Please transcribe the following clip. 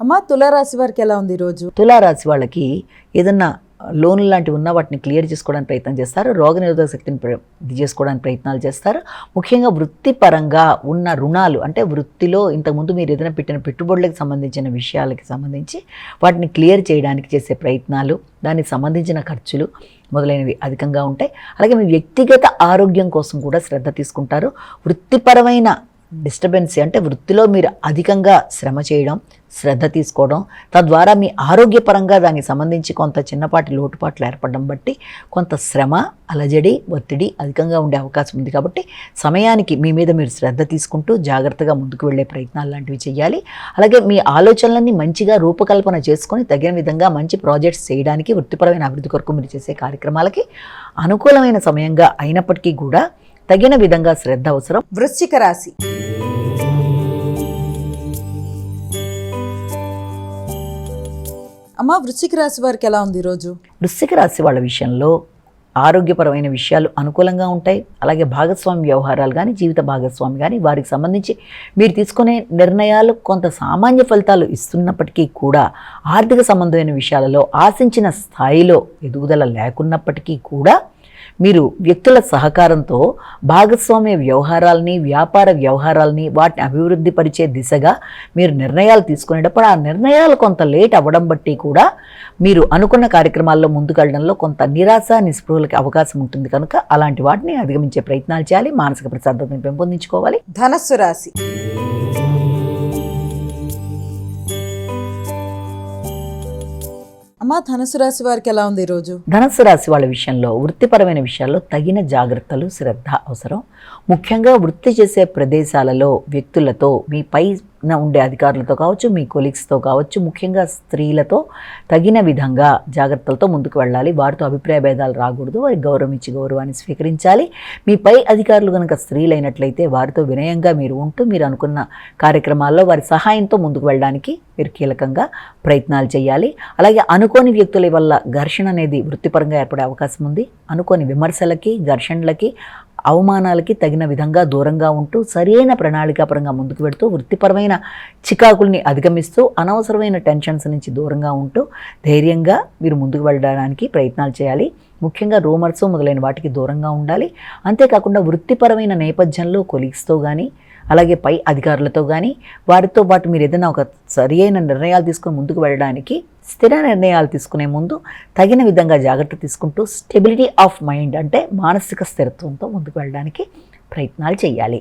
అమ్మ, తులారాశి వారికి ఎలా ఉంది ఈరోజు? తులారాశి వాళ్ళకి ఏదన్నా లోన్లు లాంటివి ఉన్నా వాటిని క్లియర్ చేసుకోవడానికి ప్రయత్నం చేస్తారు. రోగనిరోధక శక్తిని ఇది చేసుకోవడానికి ప్రయత్నాలు చేస్తారు. ముఖ్యంగా వృత్తిపరంగా ఉన్న రుణాలు, అంటే వృత్తిలో ఇంతకుముందు మీరు ఏదైనా పెట్టిన పెట్టుబడులకు సంబంధించిన విషయాలకి సంబంధించి వాటిని క్లియర్ చేయడానికి చేసే ప్రయత్నాలు, దానికి సంబంధించిన ఖర్చులు మొదలైనవి అధికంగా ఉంటాయి. అలాగే మీ వ్యక్తిగత ఆరోగ్యం కోసం కూడా శ్రద్ధ తీసుకుంటారు. వృత్తిపరమైన డిస్టర్బెన్స్ అంటే వృత్తిలో మీరు అధికంగా శ్రమ చేయడం, శ్రద్ధ తీసుకోవడం, తద్వారా మీ ఆరోగ్యపరంగా దానికి సంబంధించి కొంత చిన్నపాటి లోటుపాట్లు ఏర్పడడం బట్టి కొంత శ్రమ, అలజడి, ఒత్తిడి అధికంగా ఉండే అవకాశం ఉంది. కాబట్టి సమయానికి మీ మీద మీరు శ్రద్ధ తీసుకుంటూ జాగ్రత్తగా ముందుకు వెళ్ళే ప్రయత్నాలు లాంటివి చేయాలి. అలాగే మీ ఆలోచనలన్నీ మంచిగా రూపకల్పన చేసుకొని తగిన విధంగా మంచి ప్రాజెక్ట్స్ చేయడానికి, వృత్తిపరమైన అభివృద్ధి కొరకు మీరు చేసే కార్యక్రమాలకి అనుకూలమైన సమయంగా అయినప్పటికీ కూడా తగిన విధంగా శ్రద్ధ అవసరం. వృశ్చిక రాశి. అమ్మ, వృశ్చిక రాశి వారికి ఎలా ఉంది ఈరోజు? వృశ్చిక రాశి వాళ్ళ విషయంలో ఆరోగ్యపరమైన విషయాలు అనుకూలంగా ఉంటాయి. అలాగే భాగస్వామి వ్యవహారాలు కానీ, జీవిత భాగస్వామి కానీ, వారికి సంబంధించి మీరు తీసుకునే నిర్ణయాలు కొంత సామాన్య ఫలితాలు ఇస్తున్నప్పటికీ కూడా ఆర్థిక సంబంధమైన విషయాలలో ఆశించిన స్థాయిలో ఎదుగుదల లేకున్నప్పటికీ కూడా మీరు వ్యక్తుల సహకారంతో భాగస్వామ్య వ్యవహారాలని, వ్యాపార వ్యవహారాలని వాటిని అభివృద్ధి పరిచే దిశగా మీరు నిర్ణయాలు తీసుకునేటప్పుడు ఆ నిర్ణయాలు కొంత లేట్ అవ్వడం బట్టి కూడా మీరు అనుకున్న కార్యక్రమాల్లో ముందుకెళ్ళడంలో కొంత నిరాశ, నిస్పృహలకి అవకాశం ఉంటుంది. కనుక అలాంటి వాటిని అధిగమించే ప్రయత్నాలు చేయాలి. మానసిక ప్రశాంతతను పెంపొందించుకోవాలి. ధనస్సు రాశి. అమ్మ, ధనుసు రాశి వారికి ఎలా ఉంది ఈరోజు? ధనుసు రాశి వాళ్ళ విషయంలో వృత్తిపరమైన విషయాల్లో తగిన జాగ్రత్తలు, శ్రద్ధ అవసరం. ముఖ్యంగా వృత్తి చేసే ప్రదేశాలలో వ్యక్తులతో, మీ పైన ఉండే అధికారులతో కావచ్చు, మీ కొలీగ్స్తో కావచ్చు, ముఖ్యంగా స్త్రీలతో తగిన విధంగా జాగ్రత్తలతో ముందుకు వెళ్ళాలి. వారితో అభిప్రాయ భేదాలు రాకూడదు. వారికి గౌరవం ఇచ్చి గౌరవాన్ని స్వీకరించాలి. మీ పై అధికారులు కనుక స్త్రీలైనట్లయితే వారితో వినయంగా మీరు ఉంటూ మీరు అనుకున్న కార్యక్రమాల్లో వారి సహాయంతో ముందుకు వెళ్ళడానికి మీరు కీలకంగా ప్రయత్నాలు చేయాలి. అలాగే అనుకోని వ్యక్తుల వల్ల ఘర్షణ అనేది వృత్తిపరంగా ఏర్పడే అవకాశం ఉంది. అనుకోని విమర్శలకి, ఘర్షణలకి, అవమానాలకి తగిన విధంగా దూరంగా ఉంటూ సరైన ప్రణాళికాపరంగా ముందుకు వెళుతూ వృత్తిపరమైన చికాకుల్ని అధిగమిస్తూ అనవసరమైన టెన్షన్స్ నుంచి దూరంగా ఉంటూ ధైర్యంగా మీరు ముందుకు వెళ్ళడానికి ప్రయత్నాలు చేయాలి. ముఖ్యంగా రూమర్స్ మొదలైన వాటికి దూరంగా ఉండాలి. అంతేకాకుండా వృత్తిపరమైన నేపథ్యంలో కొలీగ్స్తో కానీ, అలాగే పై అధికారులతో కానీ, వారితో పాటు మీరు ఏదైనా ఒక సరియైన నిర్ణయాలు తీసుకొని ముందుకు వెళ్ళడానికి స్థిర నిర్ణయాలు తీసుకునే ముందు తగిన విధంగా జాగ్రత్త తీసుకుంటూ స్టెబిలిటీ ఆఫ్ మైండ్ అంటే మానసిక స్థిరత్వంతో ముందుకు వెళ్ళడానికి ప్రయత్నాలు చేయాలి.